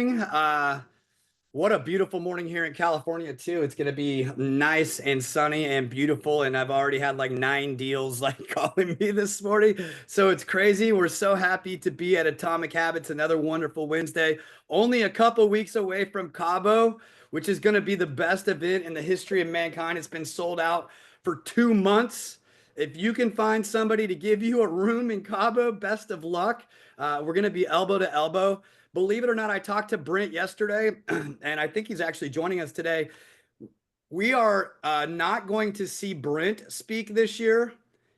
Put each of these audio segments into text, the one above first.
Uh, what a beautiful morning here in California too. It's gonna be nice and sunny and beautiful, and I've already had like 9 deals like calling me this morning. So it's crazy. We're so happy to be at Atomic Habits, another wonderful Wednesday. Only a couple weeks away from Cabo, which is gonna be the best event in the history of mankind. It's been sold out for 2 months. If you can find somebody to give you a room in Cabo, best of luck. We're gonna be elbow to elbow. Believe it or not, I talked to Brent yesterday, and I think he's actually joining us today. We are not going to see Brent speak this year,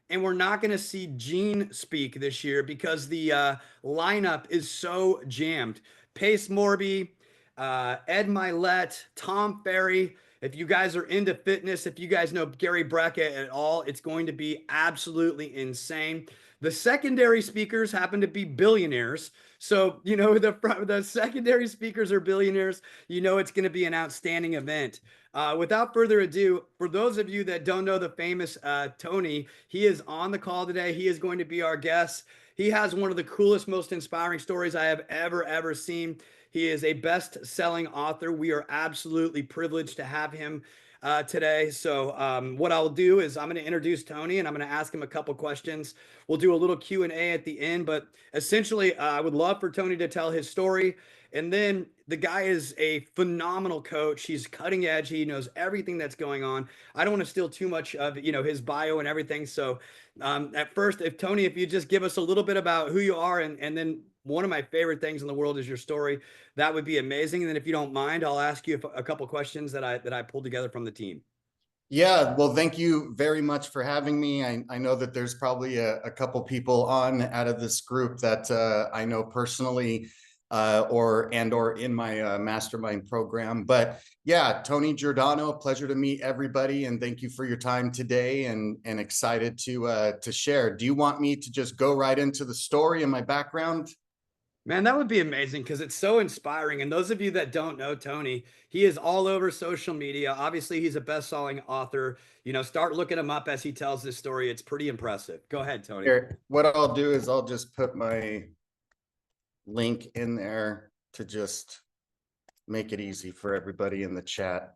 and we're not going to see Gene speak this year because the lineup is so jammed. Pace Morby, Ed Milet, Tom Ferry. If you guys are into fitness, if you guys know Gary Brecka at all, it's going to be absolutely insane. The secondary speakers happen to be billionaires. So, the secondary speakers are billionaires. You know, it's going to be an outstanding event. Without further ado, for those of you that don't know the famous Tony, he is on the call today. He is going to be our guest. He has one of the coolest, most inspiring stories I have ever seen. He is a best-selling author. We are absolutely privileged to have him today. So what I'll do is I'm going to introduce Tony and I'm going to ask him a couple questions. We'll do a little Q&A at the end, but essentially I would love for Tony to tell his story. And then the guy is a phenomenal coach. He's cutting edge. He knows everything that's going on. I don't want to steal too much of, his bio and everything. So at first, if you just give us a little bit about who you are, and then one of my favorite things in the world is your story, that would be amazing. And then if you don't mind, I'll ask you a couple questions that I pulled together from the team. Yeah, well, thank you very much for having me. I know that there's probably a couple people on out of this group that I know personally or in my mastermind program. But yeah, Tony Giordano, pleasure to meet everybody, and thank you for your time today, and excited to share. Do you want me to just go right into the story and my background? Man, that would be amazing because it's so inspiring. And those of you that don't know Tony, he is all over social media. Obviously, he's a best-selling author. Start looking him up as he tells this story. It's pretty impressive. Go ahead, Tony. Here, what I'll do is I'll just put my link in there to just make it easy for everybody in the chat.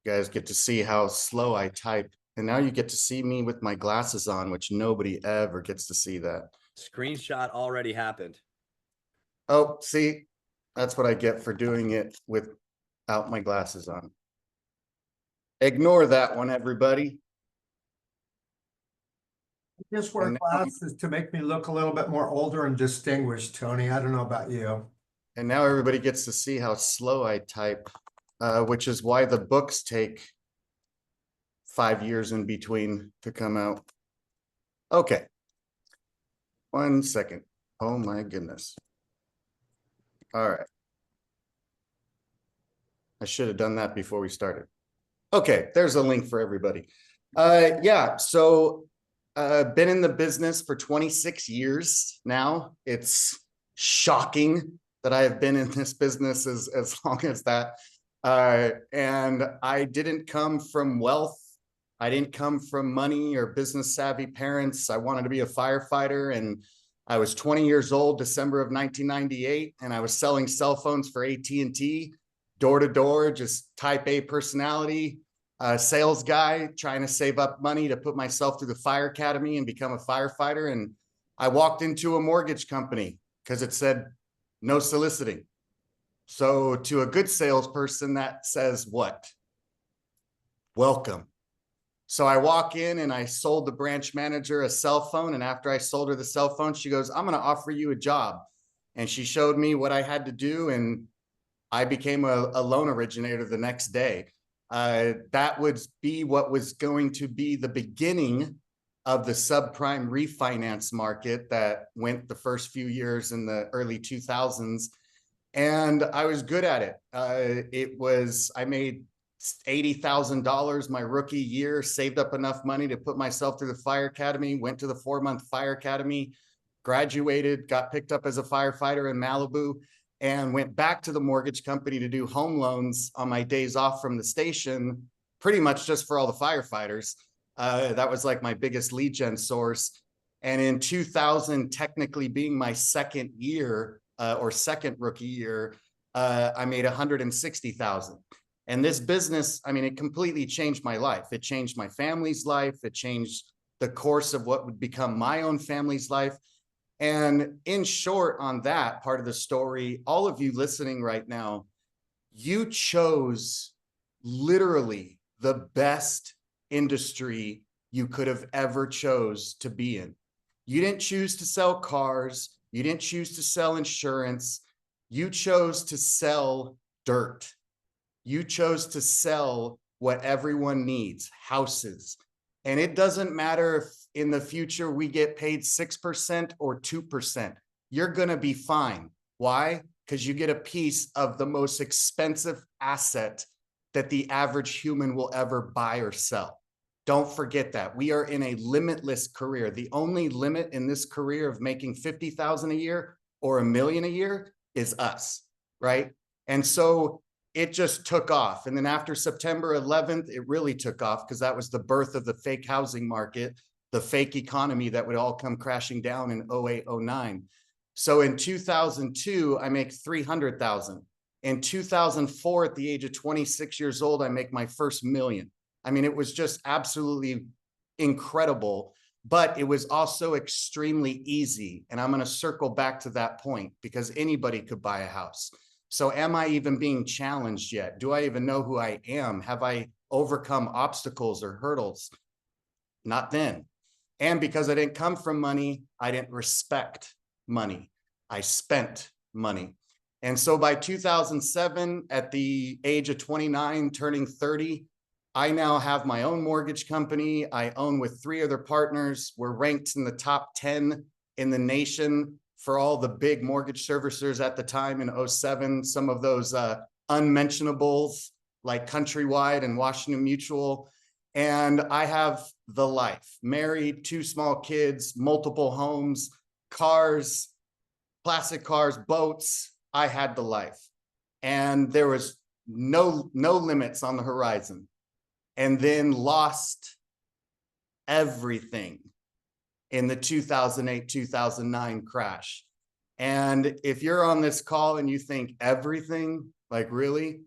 You guys get to see how slow I type. And now you get to see me with my glasses on, which nobody ever gets to see that. Screenshot already happened. Oh, see, that's what I get for doing it without my glasses on. Ignore that one, everybody. I just wear glasses to make me look a little bit more older and distinguished, Tony. I don't know about you. And now everybody gets to see how slow I type, which is why the books take 5 years in between to come out. Okay. 1 second. Oh my goodness. All right. I should have done that before we started. Okay, there's a link for everybody. Yeah, so been in the business for 26 years now. It's shocking that I have been in this business as long as that. And I didn't come from wealth. I didn't come from money or business savvy parents. I wanted to be a firefighter, and I was 20 years old, December of 1998, and I was selling cell phones for AT&T, door to door, just type A personality, sales guy, trying to save up money to put myself through the fire academy and become a firefighter. And I walked into a mortgage company because it said no soliciting. So to a good salesperson, that says what? Welcome. So I walk in and I sold the branch manager a cell phone. And after I sold her the cell phone, she goes, "I'm going to offer you a job." And she showed me what I had to do. And I became a loan originator the next day. That would be what was going to be the beginning of the subprime refinance market that went the first few years in the early 2000s. And I was good at it. I made $80,000 my rookie year, saved up enough money to put myself through the fire academy, went to the 4-month fire academy, graduated, got picked up as a firefighter in Malibu, and went back to the mortgage company to do home loans on my days off from the station, pretty much just for all the firefighters. That was like my biggest lead gen source. And in 2000, technically being my second year or second rookie year, I made 160,000. And this business, I mean, it completely changed my life. It changed my family's life. It changed the course of what would become my own family's life. And in short, on that part of the story, all of you listening right now, you chose literally the best industry you could have ever chose to be in. You didn't choose to sell cars. You didn't choose to sell insurance. You chose to sell dirt. You chose to sell what everyone needs, houses. And it doesn't matter if in the future we get paid 6% or 2%. You're going to be fine. Why? Because you get a piece of the most expensive asset that the average human will ever buy or sell. Don't forget that. We are in a limitless career. The only limit in this career of making 50,000 a year or $1 million a year is us, right? And so it just took off. And then after September 11th, it really took off because that was the birth of the fake housing market, the fake economy that would all come crashing down in 08, 09. So in 2002, I make 300,000. In 2004, at the age of 26 years old, I make my first million. I mean, it was just absolutely incredible, but it was also extremely easy. And I'm going to circle back to that point because anybody could buy a house. So am I even being challenged yet? Do I even know who I am? Have I overcome obstacles or hurdles? Not then. And because I didn't come from money, I didn't respect money. I spent money. And so by 2007, at the age of 29, turning 30, I now have my own mortgage company. I own with 3 other partners. We're ranked in the top 10 in the nation for all the big mortgage servicers at the time in 07. Some of those unmentionables like Countrywide and Washington Mutual. And I have the life, married, 2 small kids, multiple homes, cars, classic cars, boats. I had the life. And there was no limits on the horizon. And then lost everything in the 2008-2009 crash. And if you're on this call and you think everything, like really,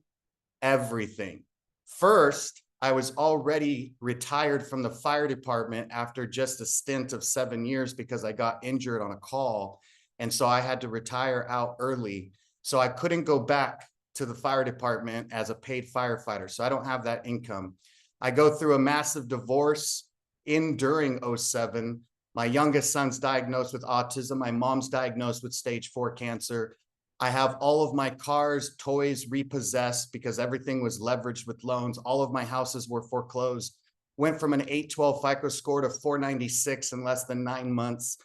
everything. First, I was already retired from the fire department after just a stint of 7 years because I got injured on a call. And so I had to retire out early. So I couldn't go back to the fire department as a paid firefighter. So I don't have that income. I go through a massive divorce during 07. My youngest son's diagnosed with autism. My mom's diagnosed with stage 4 cancer. I have all of my cars, toys repossessed because everything was leveraged with loans. All of my houses were foreclosed. Went from an 812 FICO score to 496 in less than 9 months.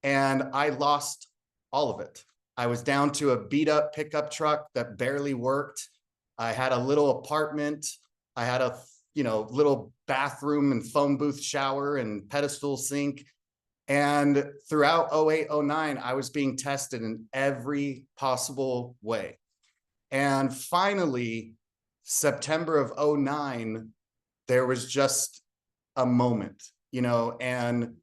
And I lost all of it. I was down to a beat up pickup truck that barely worked. I had a little apartment. I had a little bathroom and phone booth shower and pedestal sink. And throughout 08, 09, I was being tested in every possible way. And finally, September of 09, there was just a moment, and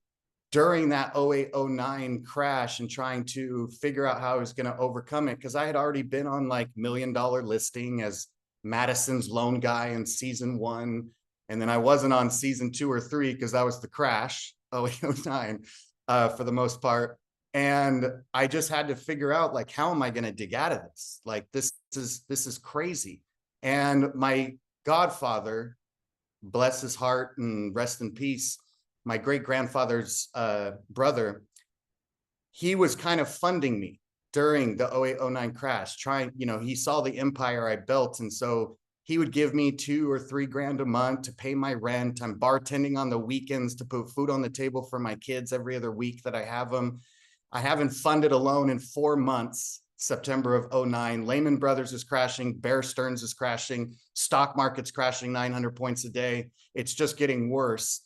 during that 08, 09 crash and trying to figure out how I was going to overcome it, because I had already been on like $1 million listing as Madison's loan guy in season 1. And then I wasn't on season 2 or 3 because that was the crash, 08, 09, for the most part. And I just had to figure out, like, how am I going to dig out of this? Like, this is crazy. And my godfather, bless his heart and rest in peace, my great grandfather's brother, he was kind of funding me during the 08, 09 crash, he saw the empire I built. And so he would give me $2 or $3 grand a month to pay my rent. I'm bartending on the weekends to put food on the table for my kids every other week that I have them. I haven't funded a loan in 4 months. September of 09, Lehman Brothers is crashing, Bear Stearns is crashing, stock market's crashing 900 points a day. It's just getting worse.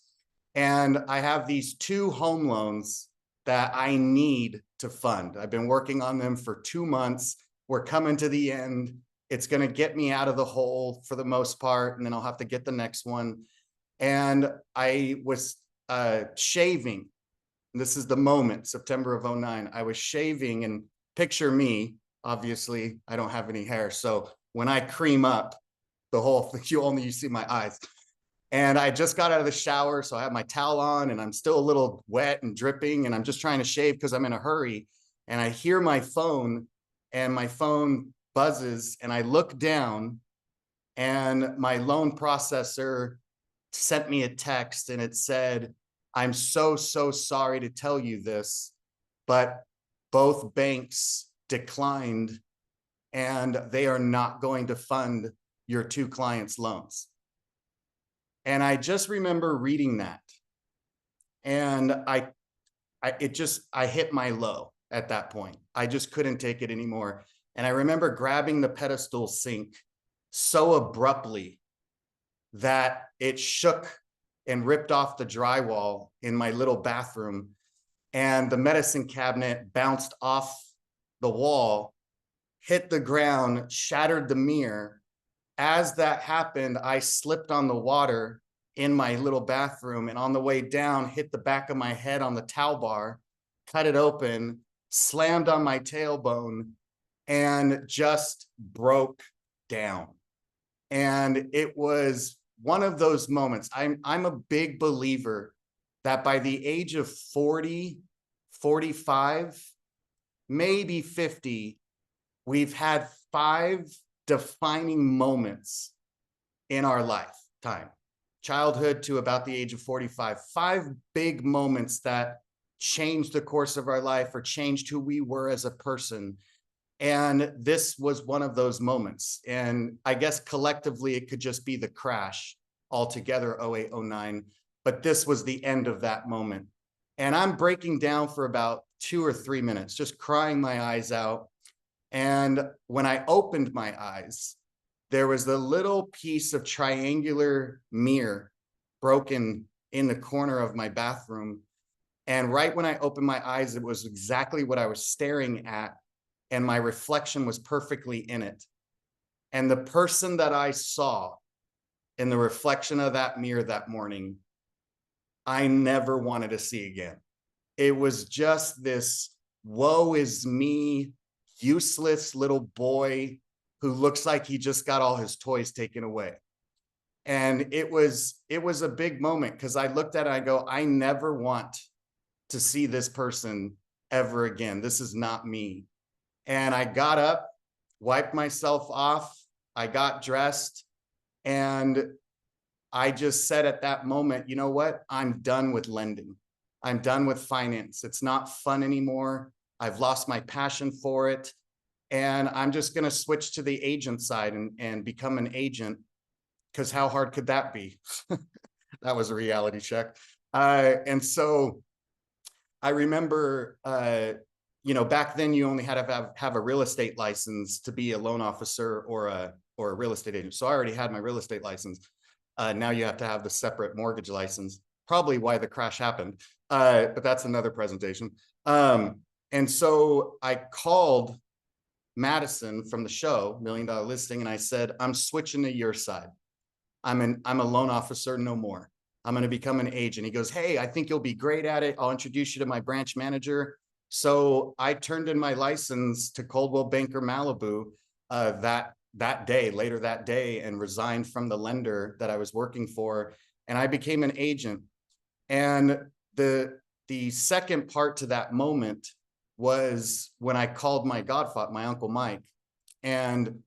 And I have these 2 home loans that I need to fund. I've been working on them for 2 months. We're coming to the end. It's going to get me out of the hole for the most part, and then I'll have to get the next one. And I was shaving And this is the moment, September of 09. I was shaving, and picture me, obviously, I don't have any hair. So when I cream up, the whole thing, you see my eyes. And I just got out of the shower, so I have my towel on, and I'm still a little wet and dripping, and I'm just trying to shave because I'm in a hurry. And I hear my phone, and my phone buzzes, and I look down, and my loan processor sent me a text, and it said, "I'm so sorry to tell you this, but both banks declined, and they are not going to fund your two clients' loans." And I just remember reading that, and I hit my low at that point. I just couldn't take it anymore. And I remember grabbing the pedestal sink so abruptly that it shook and ripped off the drywall in my little bathroom, and the medicine cabinet bounced off the wall, hit the ground, shattered the mirror. As that happened, I slipped on the water in my little bathroom, and on the way down, hit the back of my head on the towel bar, cut it open, slammed on my tailbone, and just broke down. And it was one of those moments. I'm a big believer that by the age of 40, 45, maybe 50, we've had 5 defining moments in our lifetime, childhood to about the age of 45, 5 big moments that changed the course of our life or changed who we were as a person. And this was one of those moments. And I guess collectively, it could just be the crash altogether, 08, 09. But this was the end of that moment. And I'm breaking down for about 2 or 3 minutes, just crying my eyes out. And when I opened my eyes, there was a little piece of triangular mirror broken in the corner of my bathroom. And right when I opened my eyes, it was exactly what I was staring at, and my reflection was perfectly in it. And the person that I saw in the reflection of that mirror that morning, I never wanted to see again. It was just this woe is me, useless little boy who looks like he just got all his toys taken away. And it was a big moment, because I looked at it and I go, I never want to see this person ever again. This is not me. And I got up, wiped myself off, I got dressed, and I just said at that moment, you know what? I'm done with lending. I'm done with finance. It's not fun anymore. I've lost my passion for it. And I'm just going to switch to the agent side and become an agent, because how hard could that be? That was a reality check. And so I remember, back then you only had to have a real estate license to be a loan officer or a real estate agent. So I already had my real estate license. Now you have to have the separate mortgage license, probably why the crash happened. But that's another presentation. And so I called Madison from the show, $1 Million Listing, and I said, I'm switching to your side. I'm a loan officer, no more. I'm going to become an agent. He goes, hey, I think you'll be great at it. I'll introduce you to my branch manager. So I turned in my license to Coldwell Banker Malibu later that day, and resigned from the lender that I was working for. And I became an agent. And the second part to that moment was when I called my godfather, my Uncle Mike, and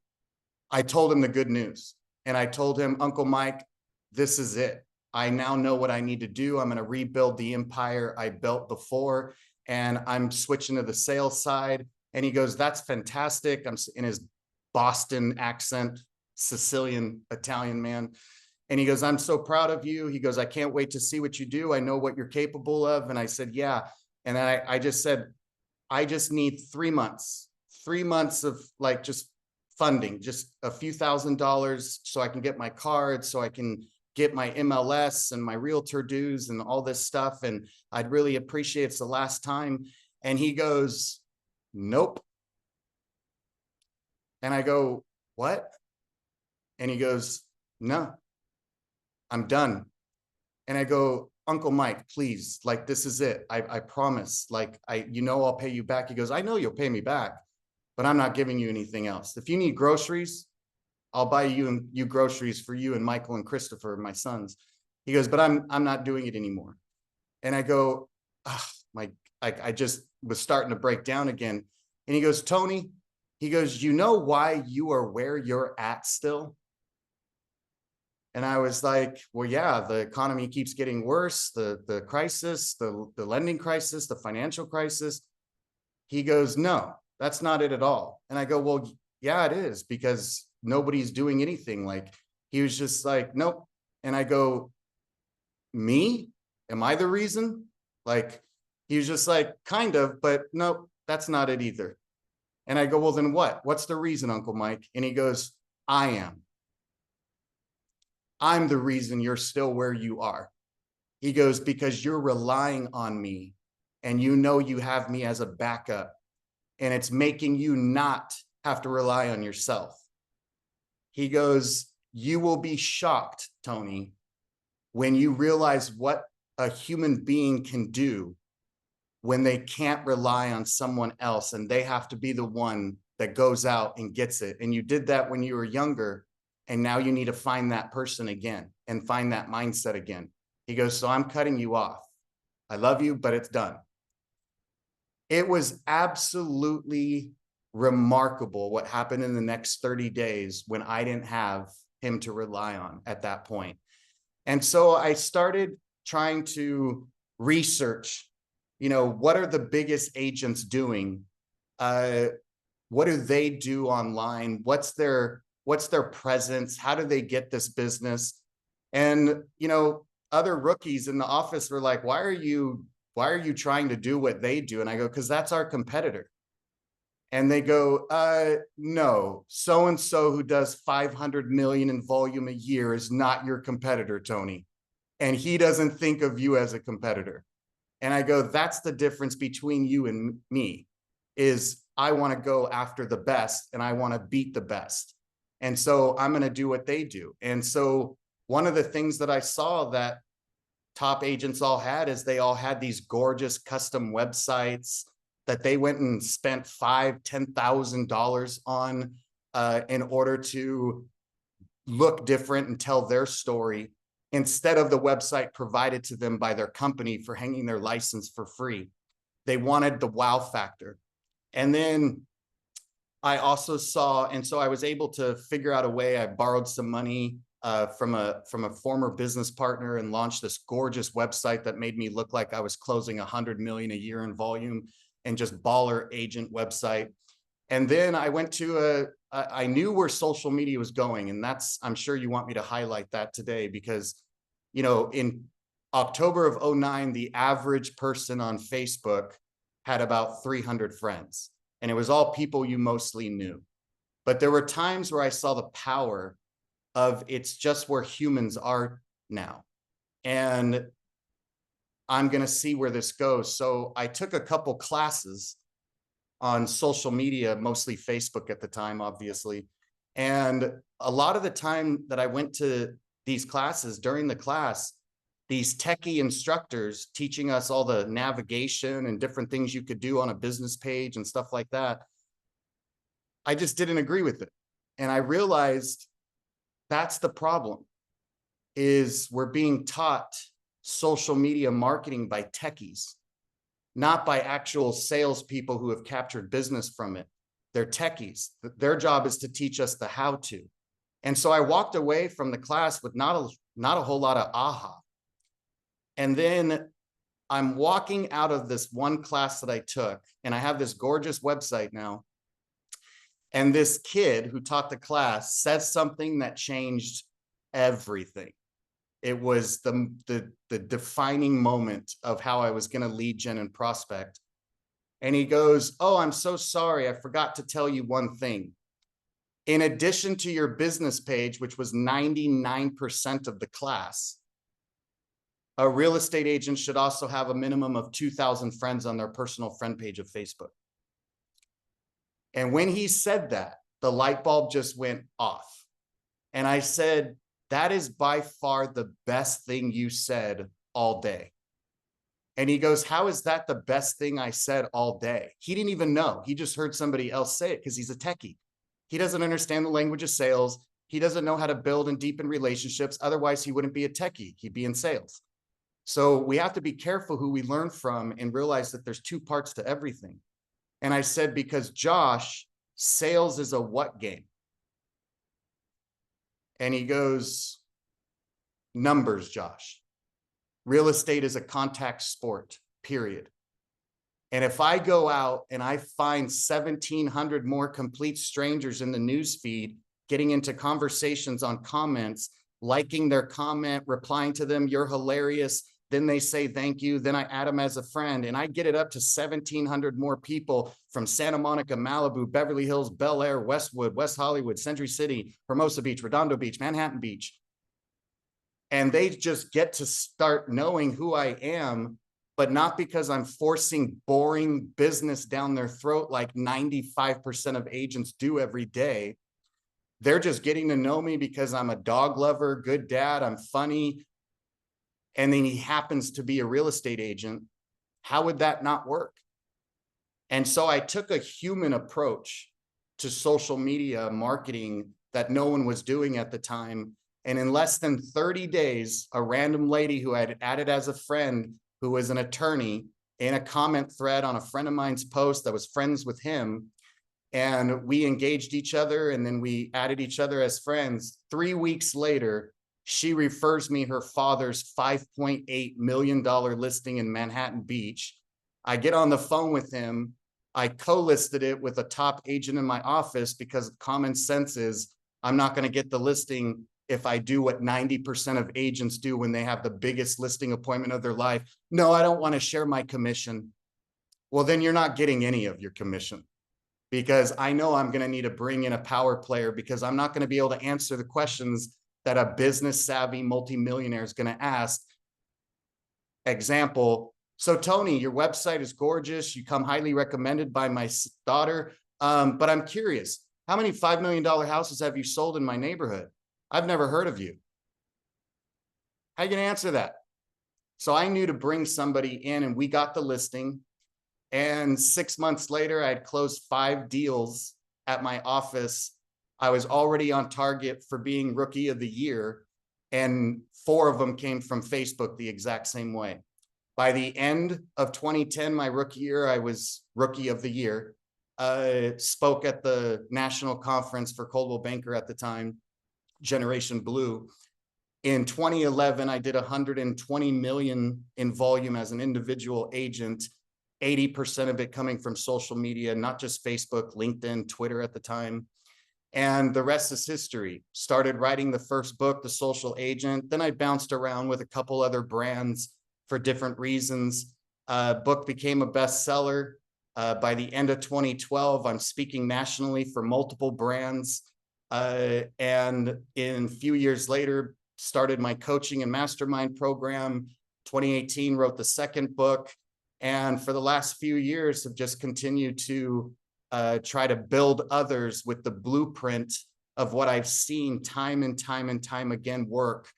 I told him the good news. And I told him, Uncle Mike, this is it. I now know what I need to do. I'm going to rebuild the empire I built before, and I'm switching to the sales side. And he goes, that's fantastic. I'm in his Boston accent, Sicilian, Italian man. And he goes, I'm so proud of you. He goes, I can't wait to see what you do. I know what you're capable of. And I said, yeah. And I just said, I just need 3 months of like just funding, just a few $1,000s so I can get my cards, so I can get my MLS and my realtor dues and all this stuff. And I'd really appreciate it's the last time. And he goes, nope. And I go, what? And he goes, no, I'm done. And I go, Uncle Mike, please, like, this is it. I promise, like, I'll pay you back. He goes, I know you'll pay me back, but I'm not giving you anything else. If you need groceries, I'll buy you groceries for you and Michael and Christopher, my sons. He goes, but I'm not doing it anymore. And I go, oh, I just was starting to break down again. And he goes, Tony, he goes, you know why you are where you're at still? And I was like, well, yeah, the economy keeps getting worse, the crisis, the lending crisis, the financial crisis. He goes, no, that's not it at all. And I go, well, yeah, it is, because nobody's doing anything. Like, he was just like, nope. And I go, me? Am I the reason? Like, he was just like, kind of, but nope, that's not it either. And I go, well, then what? What's the reason, Uncle Mike? And he goes, I am. I'm the reason you're still where you are. He goes, because you're relying on me and you know you have me as a backup, and it's making you not have to rely on yourself. He goes, you will be shocked, Tony, when you realize what a human being can do when they can't rely on someone else and they have to be the one that goes out and gets it. And you did that when you were younger, and now you need to find that person again and find that mindset again. He goes, so I'm cutting you off. I love you, but it's done. It was absolutely remarkable what happened in the next 30 days when I didn't have him to rely on at that point. And so I started trying to research, what are the biggest agents doing? What do they do online? What's their presence? How do they get this business? And, other rookies in the office were like, why are you trying to do what they do? And I go, because that's our competitor. And they go, no, so-and-so who does 500 million in volume a year is not your competitor, Tony. And he doesn't think of you as a competitor. And I go, that's the difference between you and me, is I want to go after the best and I want to beat the best. And so I'm going to do what they do. And so one of the things that I saw that top agents all had is they all had these gorgeous custom websites that they went and spent $5,000-$10,000 on in order to look different and tell their story, instead of the website provided to them by their company for hanging their license for free. They wanted the wow factor. And then I also saw, and so I was able to figure out a way. I borrowed some money from a former business partner and launched this gorgeous website that made me look like I was closing 100 million a year in volume, and just baller agent website. And then I went to I knew where social media was going, and I'm sure you want me to highlight that today, because, in October of 2009, the average person on Facebook had about 300 friends, and it was all people you mostly knew. But there were times where I saw the power of it's just where humans are now. And I'm going to see where this goes. So I took a couple classes on social media, mostly Facebook at the time, obviously. And a lot of the time that I went to these classes, during the class, these techie instructors teaching us all the navigation and different things you could do on a business page and stuff like that, I just didn't agree with it. And I realized that's the problem, is we're being taught social media marketing by techies, not by actual salespeople who have captured business from it. They're techies. Their job is to teach us the how to. And so I walked away from the class with not a whole lot of aha. And then I'm walking out of this one class that I took, and I have this gorgeous website now. And this kid who taught the class said something that changed everything. It was the defining moment of how I was going to lead gen and prospect. And he goes, oh, I'm so sorry. I forgot to tell you one thing. In addition to your business page, which was 99% of the class, a real estate agent should also have a minimum of 2,000 friends on their personal friend page of Facebook. And when he said that, the light bulb just went off. And I said, that is by far the best thing you said all day. And he goes, how is that the best thing I said all day? He didn't even know. He just heard somebody else say it because he's a techie. He doesn't understand the language of sales. He doesn't know how to build and deepen relationships. Otherwise, he wouldn't be a techie. He'd be in sales. So we have to be careful who we learn from and realize that there's two parts to everything. And I said, because Josh, sales is a what game? And he goes, numbers, Josh. Real estate is a contact sport, period. And if I go out and I find 1,700 more complete strangers in the news feed, getting into conversations on comments, liking their comment, replying to them, you're hilarious. Then they say thank you. Then I add them as a friend. And I get it up to 1,700 more people from Santa Monica, Malibu, Beverly Hills, Bel Air, Westwood, West Hollywood, Century City, Hermosa Beach, Redondo Beach, Manhattan Beach. And they just get to start knowing who I am, but not because I'm forcing boring business down their throat like 95% of agents do every day. They're just getting to know me because I'm a dog lover, good dad, I'm funny, and then he happens to be a real estate agent. How would that not work? And so I took a human approach to social media marketing that no one was doing at the time. And in less than 30 days, a random lady who I had added as a friend, who was an attorney, in a comment thread on a friend of mine's post that was friends with him, and we engaged each other, and then we added each other as friends. 3 weeks later, she refers me her father's $5.8 million listing in Manhattan Beach. I get on the phone with him. I co-listed it with a top agent in my office because common sense is I'm not going to get the listing if I do what 90% of agents do when they have the biggest listing appointment of their life. No, I don't want to share my commission. Well, then you're not getting any of your commission, because I know I'm going to need to bring in a power player, because I'm not going to be able to answer the questions that a business savvy multimillionaire is going to ask. Example, so Tony, your website is gorgeous. You come highly recommended by my daughter. But I'm curious, how many $5 million houses have you sold in my neighborhood? I've never heard of you. How are you going to answer that? So I knew to bring somebody in, and we got the listing. And 6 months later, I had closed 5 deals at my office. I was already on target for being rookie of the year, and 4 of them came from Facebook the exact same way. By the end of 2010, my rookie year, I was rookie of the year. Spoke at the national conference for Coldwell Banker at the time, Generation Blue. In 2011, I did 120 million in volume as an individual agent, 80% of it coming from social media, not just Facebook, LinkedIn, Twitter at the time. And the rest is history. Started writing the first book, The Social Agent. Then I bounced around with a couple other brands for different reasons. Book became a bestseller. By the end of 2012, I'm speaking nationally for multiple brands. And in a few years later, started my coaching and mastermind program. 2018, wrote the second book. And for the last few years, have just continued to try to build others with the blueprint of what I've seen time and time and time again work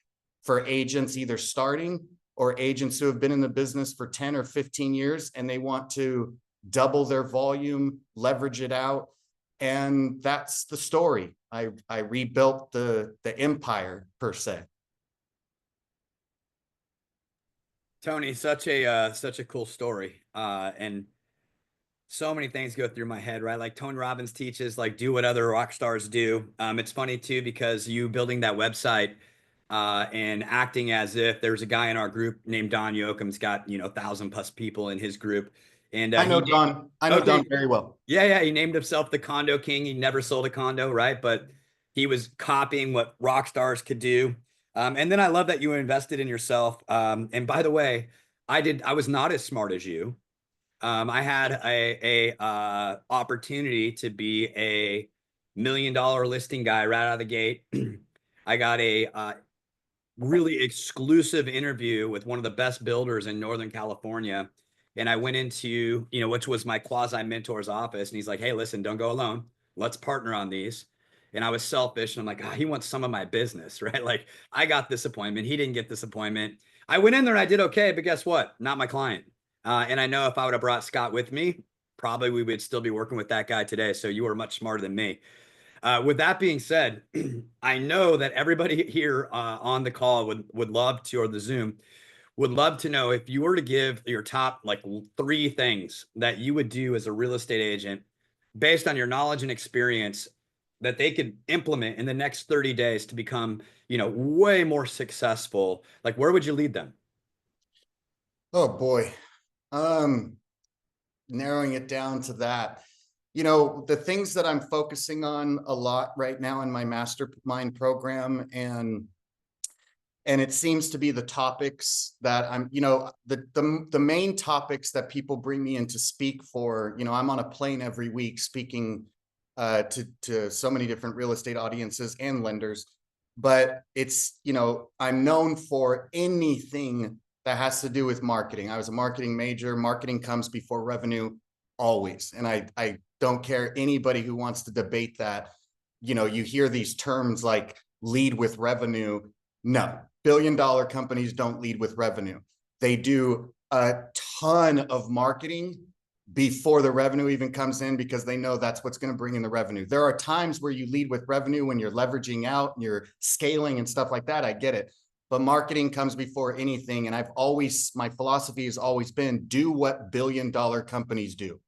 for agents either starting or agents who have been in the business for 10 or 15 years and they want to double their volume, leverage it out. And that's the story. I rebuilt the empire per se. Tony, such a cool story. And so many things go through my head, right? Like Tony Robbins teaches, like, do what other rock stars do. It's funny too, because you building that website and acting as if there's a guy in our group named Don Yoakum's got, 1,000+ people in his group. And I know Don. I know okay, Don very well. yeah, he named himself the condo king. He never sold a condo, right? But he was copying what rock stars could do. And then I love that you invested in yourself. And by the way, I was not as smart as you. I had a opportunity to be a $1 million listing guy right out of the gate. I got a really exclusive interview with one of the best builders in Northern California. And I went into, which was my quasi mentor's office. And he's like, hey, listen, don't go alone. Let's partner on these. And I was selfish. And I'm like, he wants some of my business, right? Like, I got this appointment. He didn't get this appointment. I went in there and I did okay, but guess what? Not my client. And I know if I would have brought Scott with me, probably we would still be working with that guy today. So you are much smarter than me. With that being said, I know that everybody here on the call would love to, or the Zoom, would love to know if you were to give your top like three things that you would do as a real estate agent based on your knowledge and experience that they could implement in the next 30 days to become, way more successful. Like, where would you lead them? Oh boy. Um, Narrowing it down to that. The things that I'm focusing on a lot right now in my mastermind program, and it seems to be the topics that I'm, the main topics that people bring me in to speak for. I'm on a plane every week speaking to so many different real estate audiences and lenders, but it's, I'm known for anything that has to do with marketing. I was a marketing major. Marketing comes before revenue always. And I don't care anybody who wants to debate that. You hear these terms like lead with revenue. No, billion-dollar companies don't lead with revenue. They do a ton of marketing before the revenue even comes in because they know that's what's going to bring in the revenue. There are times where you lead with revenue when you're leveraging out and you're scaling and stuff like that. I get it. But marketing comes before anything. And my philosophy has always been do what billion-dollar companies do.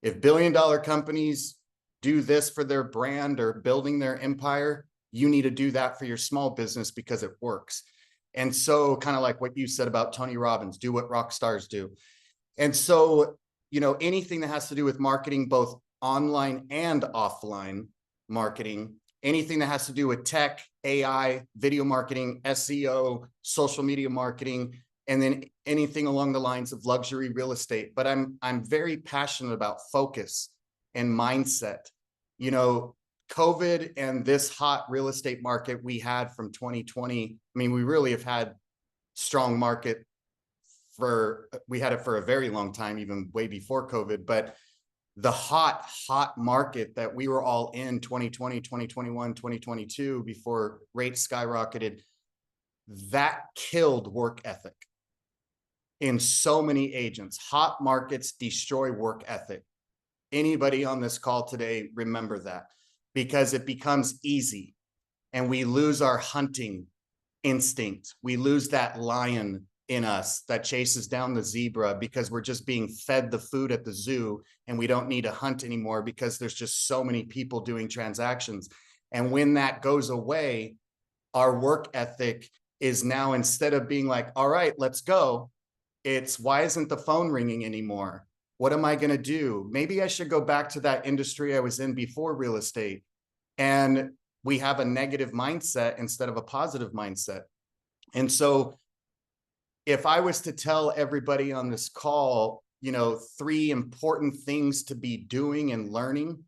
If billion-dollar companies do this for their brand or building their empire, you need to do that for your small business because it works. And so kind of like what you said about Tony Robbins, do what rock stars do. And so, anything that has to do with marketing, both online and offline marketing, anything that has to do with tech, AI, video marketing, SEO, social media marketing, and then anything along the lines of luxury real estate. But I'm very passionate about focus and mindset. COVID and this hot real estate market we had from 2020. I mean, we really have had strong market we had it for a very long time, even way before COVID, but the hot market that we were all in 2020, 2021, 2022, before rates skyrocketed, that killed work ethic in so many agents. Hot markets destroy work ethic. Anybody on this call today, remember that, because it becomes easy and we lose our hunting instinct. We lose that lion in us that chases down the zebra because we're just being fed the food at the zoo and we don't need to hunt anymore because there's just so many people doing transactions. And when that goes away, our work ethic is now, instead of being like, all right, let's go, it's why isn't the phone ringing anymore? What am I going to do? Maybe I should go back to that industry I was in before real estate. And we have a negative mindset instead of a positive mindset. And so if I was to tell everybody on this call, three important things to be doing and learning,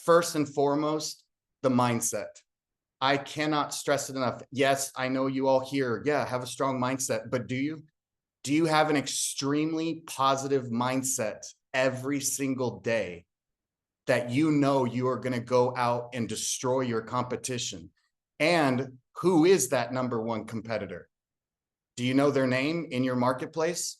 first and foremost, the mindset. I cannot stress it enough. Yes, I know you all here. Yeah, have a strong mindset, but do you? Do you have an extremely positive mindset every single day that you are going to go out and destroy your competition? And who is that number one competitor? Do you know their name in your marketplace?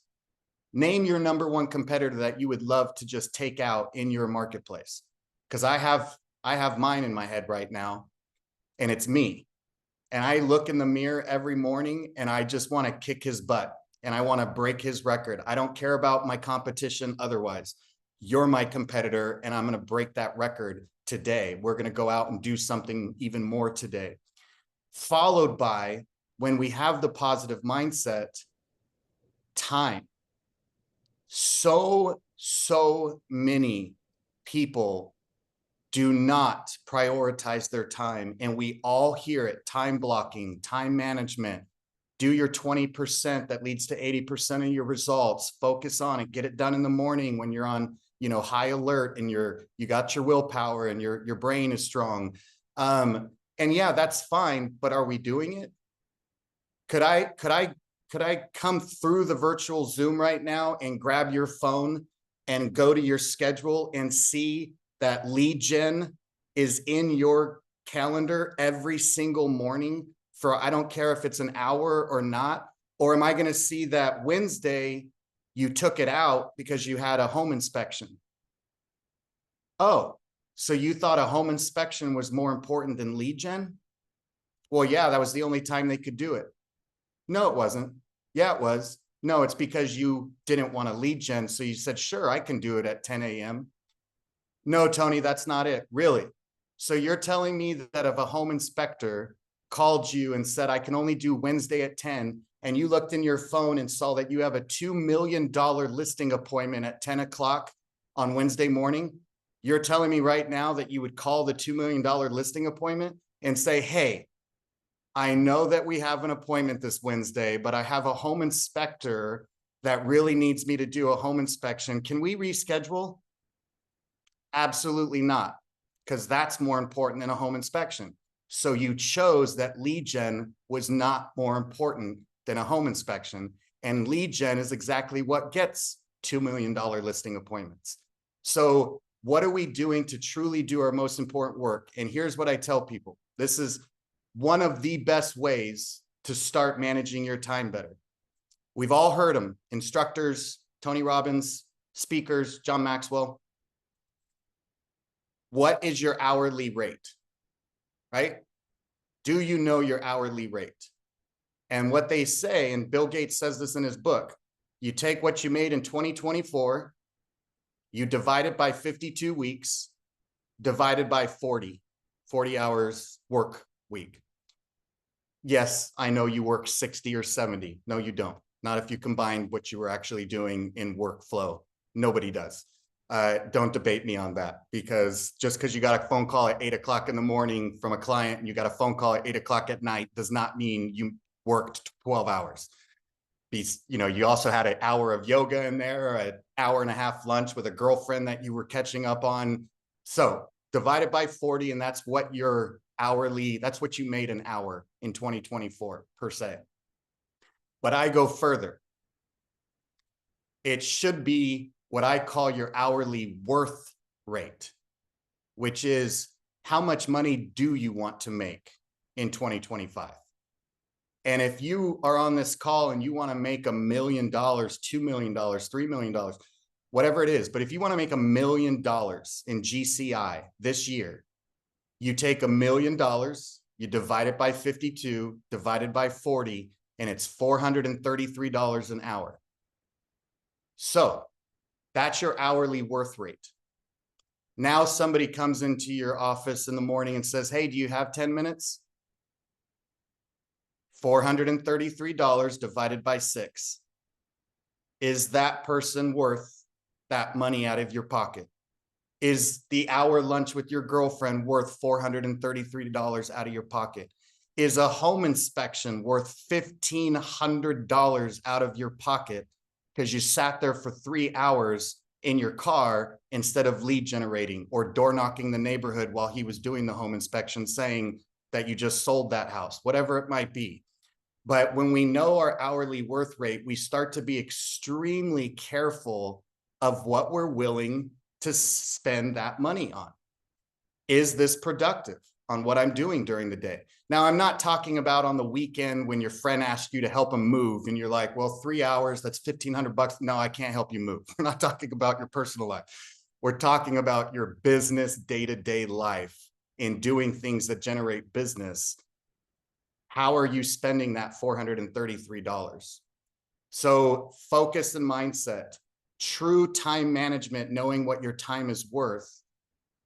Name your number one competitor that you would love to just take out in your marketplace. Because I have mine in my head right now, and it's me. And I look in the mirror every morning and I just want to kick his butt and I want to break his record. I don't care about my competition otherwise. You're my competitor and I'm going to break that record today. We're going to go out and do something even more today. Followed by, when we have the positive mindset, time. So many people do not prioritize their time. And we all hear it: time blocking, time management. Do your 20% that leads to 80% of your results. Focus on it. Get it done in the morning when you're on, high alert and you got your willpower and your brain is strong. And yeah, that's fine. But are we doing it? Could I come through the virtual Zoom right now and grab your phone and go to your schedule and see that lead gen is in your calendar every single morning for, I don't care if it's an hour or not, Or am I going to see that Wednesday you took it out because you had a home inspection? Oh, so you thought a home inspection was more important than lead gen? Well, yeah, that was the only time they could do it. No, it wasn't. Yeah, it was. No, it's because you didn't want to lead gen. So you said, sure, I can do it at 10 a.m. No, Tony, that's not it. Really? So you're telling me that if a home inspector called you and said, I can only do Wednesday at 10, and you looked in your phone and saw that you have a $2 million listing appointment at 10 o'clock on Wednesday morning, you're telling me right now that you would call the $2 million listing appointment and say, hey, I know that we have an appointment this Wednesday, but I have a home inspector that really needs me to do a home inspection. Can we reschedule? Absolutely not, because that's more important than a home inspection. So you chose that lead gen was not more important than a home inspection. And lead gen is exactly what gets $2 million listing appointments. So what are we doing to truly do our most important work? And here's what I tell people. This is one of the best ways to start managing your time better. We've all heard them, instructors, Tony Robbins, speakers, John Maxwell. What is your hourly rate, right? Do you know your hourly rate? And what they say, and Bill Gates says this in his book, you take what you made in 2024, you divide it by 52 weeks, divided by 40 hours work week. Yes, I know you work 60 or 70. No, you don't. Not if you combine what you were actually doing in workflow. Nobody does. Don't debate me on that, because just because you got a phone call at 8 o'clock in the morning from a client and you got a phone call at 8 o'clock at night does not mean you worked 12 hours. You also had an hour of yoga in there, an hour and a half lunch with a girlfriend that you were catching up on. So divide it by 40, and that's what your hourly, that's what you made an hour in 2024 per se. But I go further. It should be what I call your hourly worth rate, which is how much money do you want to make in 2025? And if you are on this call and you want to make $1 million, $2 million, $3 million, whatever it is, but if you want to make $1 million in GCI this year, you take $1 million, you divide it by 52, divided by 40, and it's $433 an hour. So that's your hourly worth rate. Now somebody comes into your office in the morning and says, hey, do you have 10 minutes? $433 divided by 6. Is that person worth that money out of your pocket? Is the hour lunch with your girlfriend worth $433 out of your pocket? Is a home inspection worth $1,500 out of your pocket because you sat there for 3 hours in your car instead of lead generating or door knocking the neighborhood while he was doing the home inspection, saying that you just sold that house, whatever it might be? But when we know our hourly worth rate, we start to be extremely careful of what we're willing to spend that money on. Is this productive on what I'm doing during the day? Now, I'm not talking about on the weekend when your friend asks you to help him move and you're like, well, 3 hours, that's $1,500. No, I can't help you move. We're not talking about your personal life. We're talking about your business day-to-day life in doing things that generate business. How are you spending that $433? So focus and mindset, true time management, knowing what your time is worth,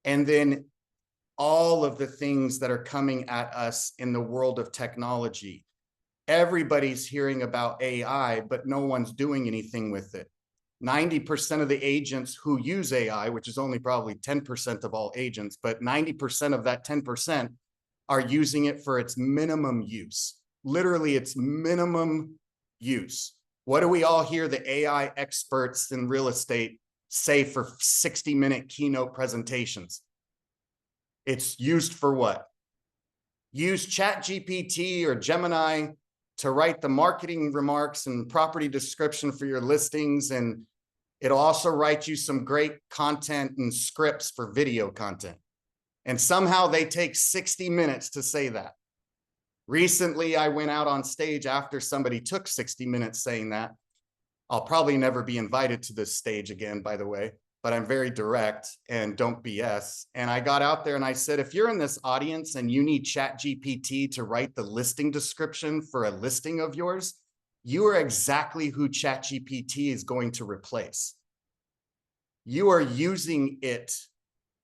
and then all of the things that are coming at us in the world of technology. Everybody's hearing about AI, but no one's doing anything with it. 90% of the agents who use AI, which is only probably 10% of all agents, but 90% of that 10% are using it for its minimum use. Literally, its minimum use. What do we all hear the AI experts in real estate say for 60-minute keynote presentations? It's used for what? Use ChatGPT or Gemini to write the marketing remarks and property description for your listings, and it'll also write you some great content and scripts for video content. And somehow they take 60 minutes to say that. Recently, I went out on stage after somebody took 60 minutes saying that. I'll probably never be invited to this stage again, by the way, but I'm very direct and don't BS. And I got out there and I said, if you're in this audience and you need ChatGPT to write the listing description for a listing of yours, you are exactly who ChatGPT is going to replace. You are using it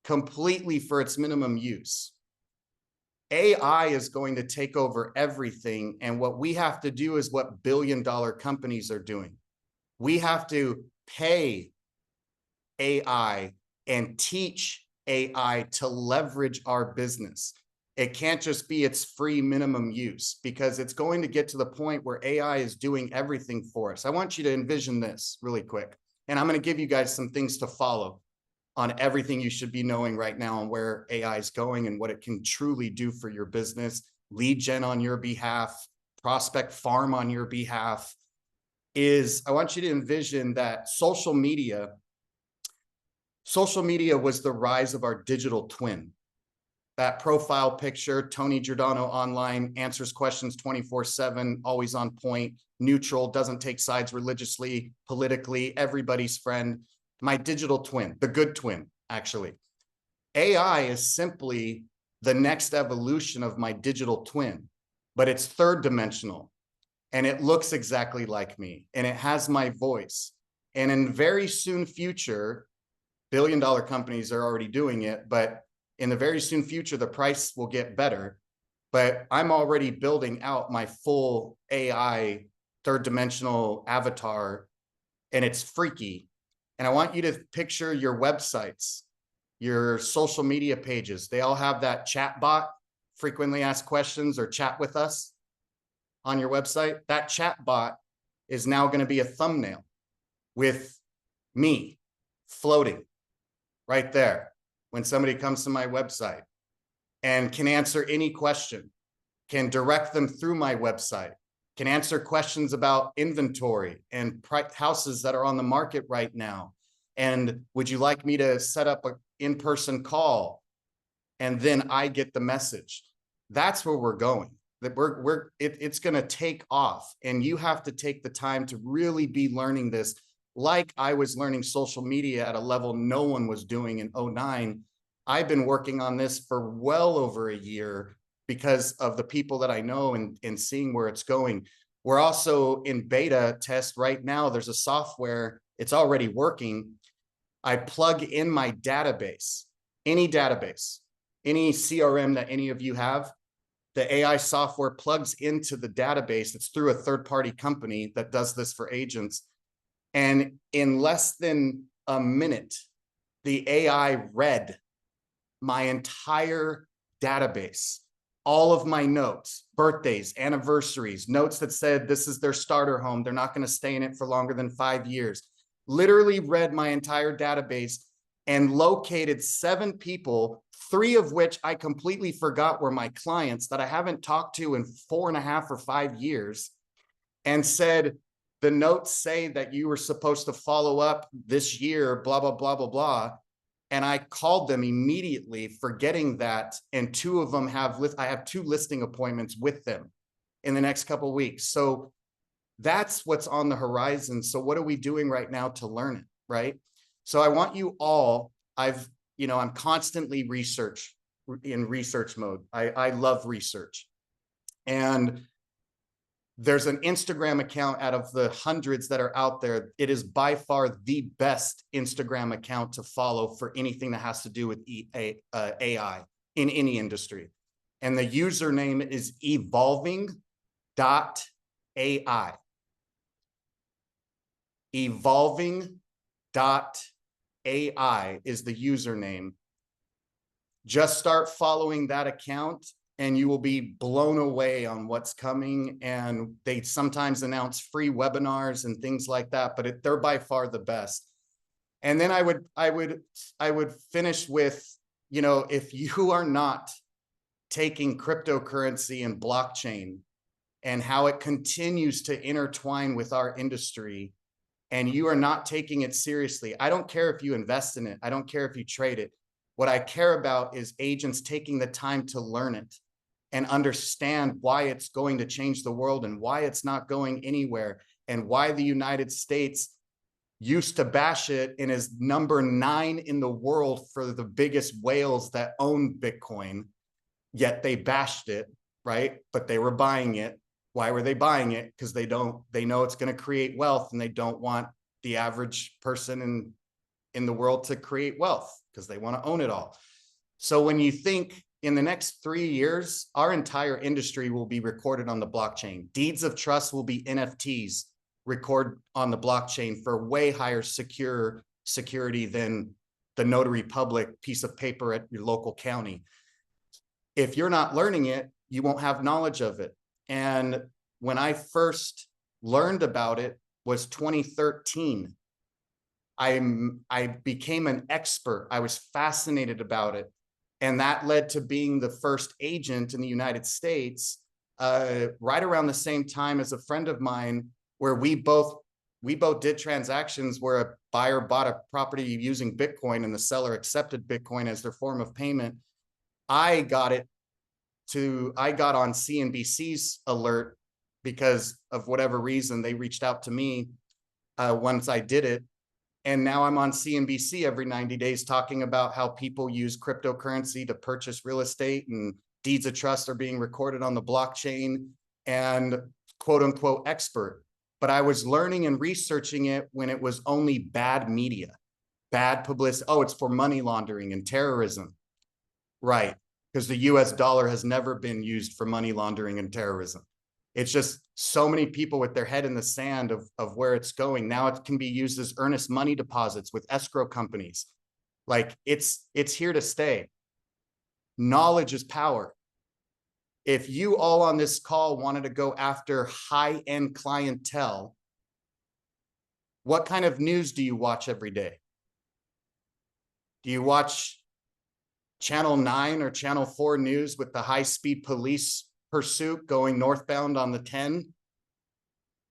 completely for its minimum use. AI is going to take over everything. And what we have to do is what billion-dollar companies are doing. We have to pay AI and teach AI to leverage our business. It can't just be its free minimum use, because it's going to get to the point where AI is doing everything for us. I want you to envision this really quick. And I'm going to give you guys some things to follow on everything you should be knowing right now on where AI is going and what it can truly do for your business, lead gen on your behalf, prospect farm on your behalf. Is I want you to envision that social media was the rise of our digital twin. That profile picture, Tony Giordano online, answers questions 24/7, always on point, neutral, doesn't take sides religiously, politically, everybody's friend. My digital twin, the good twin, actually. AI is simply the next evolution of my digital twin, but it's third dimensional. And it looks exactly like me, and it has my voice. And in very soon future, billion-dollar companies are already doing it, but in the very soon future, the price will get better. But I'm already building out my full AI third dimensional avatar, and it's freaky. And I want you to picture your websites, your social media pages. They all have that chat bot, frequently asked questions, or chat with us on your website. That chat bot is now going to be a thumbnail with me floating right there when somebody comes to my website, and can answer any question, can direct them through my website, can answer questions about inventory and houses that are on the market right now. And would you like me to set up an in-person call? And then I get the message. That's where we're going. That it's going to take off, and you have to take the time to really be learning this. Like I was learning social media at a level no one was doing in 2009. I've been working on this for well over a year because of the people that I know and seeing where it's going. We're also in beta test right now. There's a software, it's already working. I plug in my database, any CRM that any of you have. The AI software plugs into the database. It's through a third-party company that does this for agents. And in less than a minute, the AI read my entire database, all of my notes, birthdays, anniversaries, notes that said this is their starter home, they're not going to stay in it for longer than 5 years. Literally read my entire database and located 7 people, 3 of which I completely forgot were my clients that I haven't talked to in 4.5 or 5 years, and said, the notes say that you were supposed to follow up this year, blah, blah, blah, blah, blah. And I called them immediately, forgetting that. And 2 of them I have 2 listing appointments with them in the next couple of weeks. So that's what's on the horizon. So what are we doing right now to learn it, right? So I want you all, I'm constantly in research mode. I love research. And there's an Instagram account out of the hundreds that are out there. It is by far the best Instagram account to follow for anything that has to do with AI in any industry. And the username is evolving.ai. Evolving.ai is the username. Just start following that account and you will be blown away on what's coming. And they sometimes announce free webinars and things like that, but they're by far the best. And then I would finish with, if you are not taking cryptocurrency and blockchain and how it continues to intertwine with our industry, and you are not taking it seriously, I don't care if you invest in it. I don't care if you trade it. What I care about is agents taking the time to learn it and understand why it's going to change the world and why it's not going anywhere, and why the United States used to bash it and is number 9 in the world for the biggest whales that own Bitcoin, yet they bashed it, right? But they were buying it. Why were they buying it? Because they know it's going to create wealth, and they don't want the average person in the world to create wealth, because they want to own it all. So when you think in the next 3 years, our entire industry will be recorded on the blockchain. Deeds of trust will be NFTs, record on the blockchain for way higher security than the notary public piece of paper at your local county. If you're not learning it, you won't have knowledge of it. And when I first learned about it was 2013. I became an expert. I was fascinated about it. And that led to being the first agent in the United States, right around the same time as a friend of mine, where we both did transactions where a buyer bought a property using Bitcoin and the seller accepted Bitcoin as their form of payment. I got on CNBC's alert because of whatever reason. They reached out to me once I did it. And now I'm on CNBC every 90 days talking about how people use cryptocurrency to purchase real estate, and deeds of trust are being recorded on the blockchain, and quote unquote expert. But I was learning and researching it when it was only bad media, bad publicity. Oh, it's for money laundering and terrorism. Right. Because the US dollar has never been used for money laundering and terrorism. It's just so many people with their head in the sand of where it's going. Now it can be used as earnest money deposits with escrow companies. Like it's here to stay. Knowledge is power. If you all on this call wanted to go after high-end clientele, what kind of news do you watch every day? Do you watch Channel 9 or Channel 4 news with the high-speed police pursuit going northbound on the 10?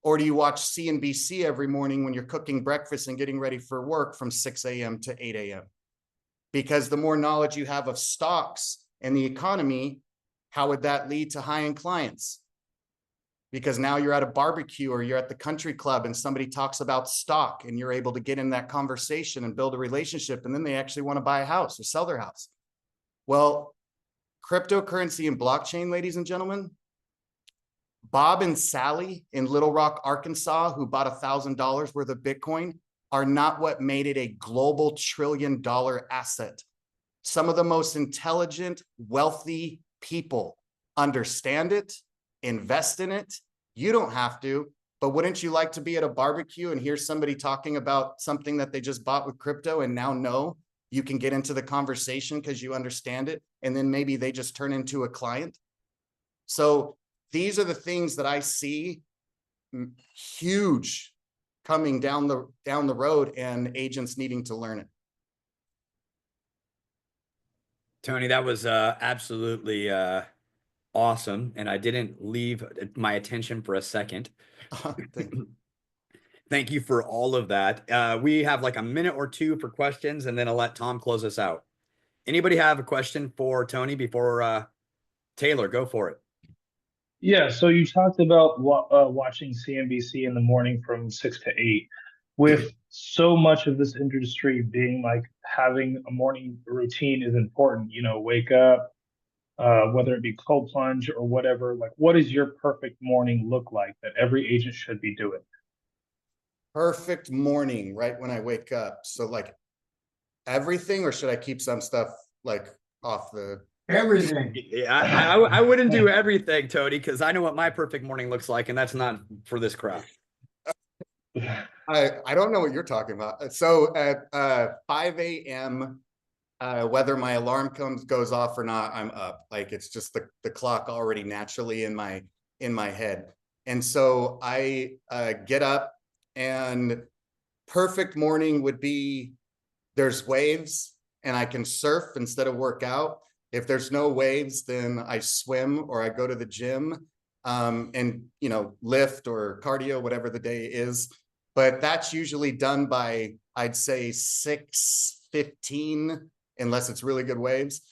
Or do you watch CNBC every morning when you're cooking breakfast and getting ready for work from 6 a.m. to 8 a.m.? Because the more knowledge you have of stocks and the economy, how would that lead to high-end clients? Because now you're at a barbecue or you're at the country club and somebody talks about stock, and you're able to get in that conversation and build a relationship, and then they actually want to buy a house or sell their house. Well, cryptocurrency and blockchain, ladies and gentlemen, Bob and Sally in Little Rock, Arkansas, who bought $1,000 worth of Bitcoin, are not what made it a global $1 trillion asset. Some of the most intelligent, wealthy people understand it, invest in it. You don't have to, but wouldn't you like to be at a barbecue and hear somebody talking about something that they just bought with crypto, and now know you can get into the conversation because you understand it, and then maybe they just turn into a client? So these are the things that I see huge coming down the road, and agents needing to learn it. Tony, that was absolutely awesome, and I didn't leave my attention for a second. Thank you. Thank you for all of that. We have like a minute or two for questions, and then I'll let Tom close us out. Anybody have a question for Tony before Taylor? Go for it. Yeah, so you talked about watching CNBC in the morning from 6 to 8. With so much of this industry being like having a morning routine is important, wake up, whether it be cold plunge or whatever, like what does your perfect morning look like that every agent should be doing? Perfect morning, right when I wake up. So like everything, or should I keep some stuff like off the... Everything. Yeah, I wouldn't do everything, Tony, because I know what my perfect morning looks like, and that's not for this crowd. I don't know what you're talking about. So at 5 a.m., whether my alarm goes off or not, I'm up. Like it's just the clock already naturally in my head. And so I get up, and perfect morning would be there's waves and I can surf instead of work out. If there's no waves, then I swim or I go to the gym and lift or cardio, whatever the day is. But that's usually done by, I'd say 6:15, unless it's really good waves.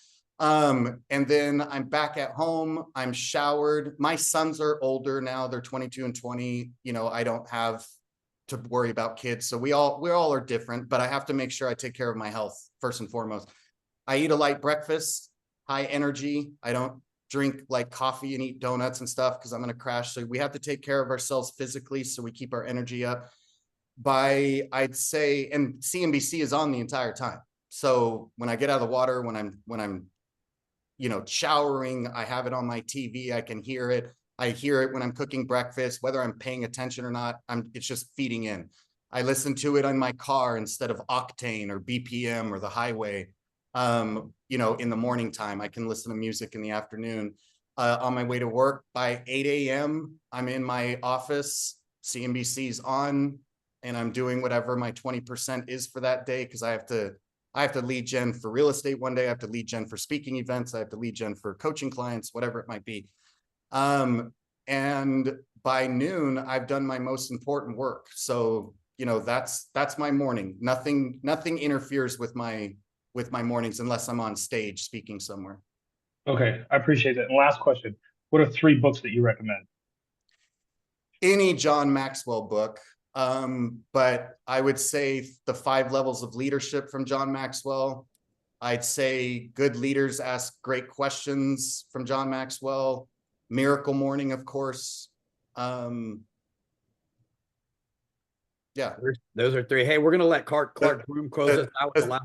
And then I'm back at home. I'm showered. My sons are older now. They're 22 and 20. You know, I don't have to worry about kids. So we all are different, but I have to make sure I take care of my health first and foremost. I eat a light breakfast, high energy. I don't drink like coffee and eat donuts and stuff because I'm going to crash. So we have to take care of ourselves physically so we keep our energy up. I'd say, and CNBC is on the entire time. So when I get out of the water, when I'm you know, showering, I have it on my TV, I can hear it. I hear it when I'm cooking breakfast, whether I'm paying attention or not, it's just feeding in. I listen to it on my car instead of Octane or BPM or the highway. You know, in the morning time, I can listen to music in the afternoon. On my way to work by 8 a.m., I'm in my office, CNBC's on, and I'm doing whatever my 20% is for that day because I have to lead gen for real estate one day. I have to lead gen for speaking events. I have to lead gen for coaching clients, whatever it might be. And by noon, I've done my most important work. So, you know, that's my morning. Nothing interferes with my mornings unless I'm on stage speaking somewhere. Okay, I appreciate that. And last question, what are 3 books that you recommend? Any John Maxwell book. But I would say the 5 levels of leadership from John Maxwell. I'd say Good Leaders Ask Great Questions from John Maxwell. Miracle Morning, of course. Yeah. Those are 3. Hey, we're gonna let Clark Broom close us out with the last.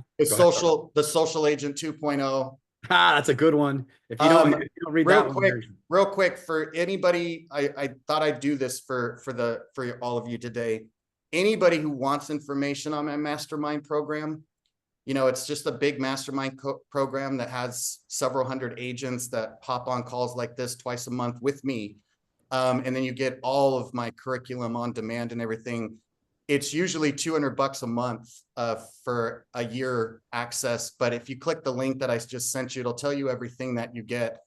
The Social Agent 2.0. Ah, that's a good one. If you don't read that one, real quick for anybody, I thought I'd do this for all of you today. Anybody who wants information on my mastermind program, you know, it's just a big mastermind program that has several hundred agents that hop on calls like this twice a month with me. And then you get all of my curriculum on demand and everything. It's usually $200 a month for a year access. But if you click the link that I just sent you, it'll tell you everything that you get.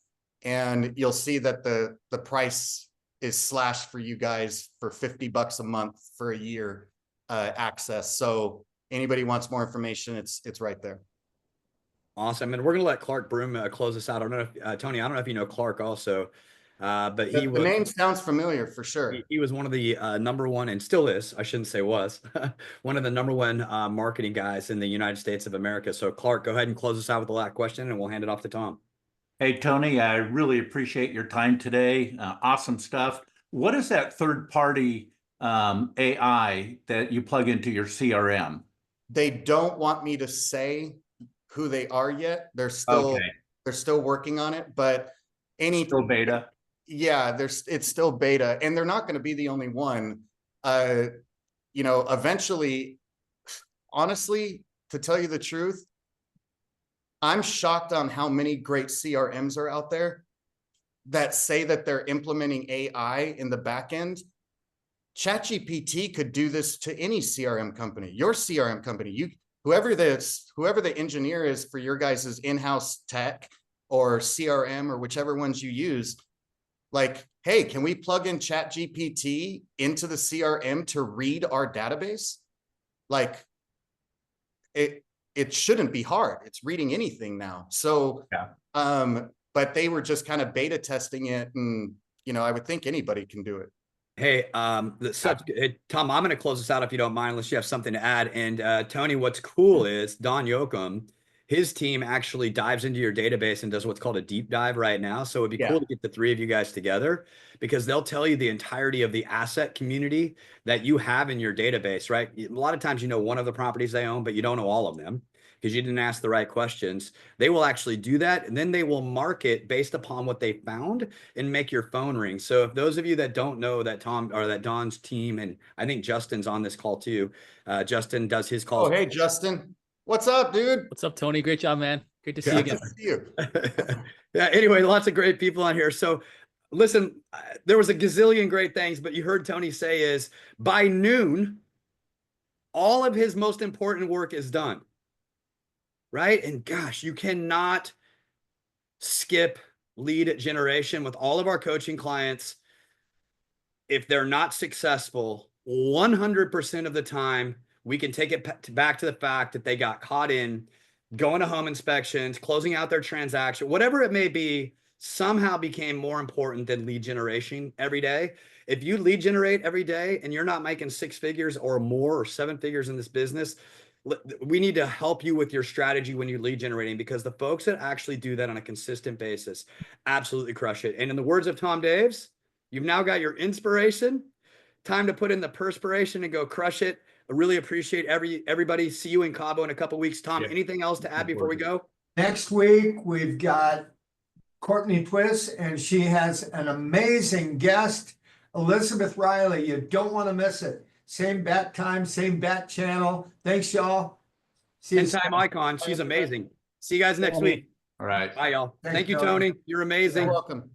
And you'll see that the price is slashed for you guys for $50 a month for a year access. So anybody wants more information, it's right there. Awesome. And we're going to let Clark Broom close us out. I don't know if Tony, I don't know if you know Clark also, but the name sounds familiar for sure. He was one of the number one, and still is, I shouldn't say was, one of the number one marketing guys in the United States of America. So Clark, go ahead and close us out with the last question and we'll hand it off to Tom. Hey, Tony, I really appreciate your time today. Awesome stuff. What is that third-party AI that you plug into your CRM? They don't want me to say who they are yet. They're still working on it, but still beta. Yeah, it's still beta, and they're not going to be the only one. You know, eventually, honestly, to tell you the truth, I'm shocked on how many great CRMs are out there that say that they're implementing AI in the back end. ChatGPT could do this to any CRM company, your CRM company, whoever the engineer is for your guys' in-house tech or CRM or whichever ones you use. Like, hey, can we plug in ChatGPT into the CRM to read our database? Like, it shouldn't be hard. It's reading anything now. So, yeah. But they were just kind of beta testing it, and you know, I would think anybody can do it. Hey, Tom, I'm going to close this out if you don't mind, unless you have something to add. And Tony, what's cool is Don Yoakum, his team actually dives into your database and does what's called a deep dive right now. So it'd be cool to get the 3 of you guys together, because they'll tell you the entirety of the asset community that you have in your database, right? A lot of times you know one of the properties they own, but you don't know all of them because you didn't ask the right questions. They will actually do that, and then they will market based upon what they found and make your phone ring. So if those of you that don't know that Tom or that Don's team, and I think Justin's on this call too, Justin does his calls. Oh, hey, Justin. What's up, dude? What's up, Tony? Great job, man. Great to see you again. Good to see you. Yeah, anyway, lots of great people on here. So listen, there was a gazillion great things, but you heard Tony say is by noon, all of his most important work is done. Right? And gosh, you cannot skip lead generation with all of our coaching clients. If they're not successful, 100% of the time, we can take it back to the fact that they got caught in going to home inspections, closing out their transaction, whatever it may be, somehow became more important than lead generation every day. If you lead generate every day and you're not making 6 figures or more or 7 figures in this business, we need to help you with your strategy when you're lead generating, because the folks that actually do that on a consistent basis absolutely crush it. And in the words of Tom Daves, you've now got your inspiration, time to put in the perspiration and go crush it. I really appreciate everybody. See you in Cabo in a couple weeks. Tom, Yeah. anything else to add before we go? Next week, we've got Courtney Twist, and she has an amazing guest, Elizabeth Riley. You don't want to miss it. Same bat time, same bat channel. Thanks, y'all. See you 10-time icon. She's amazing. See you guys next week. All right. Bye, y'all. Thanks, Thank you, Tony. Tony. You're amazing. You're welcome.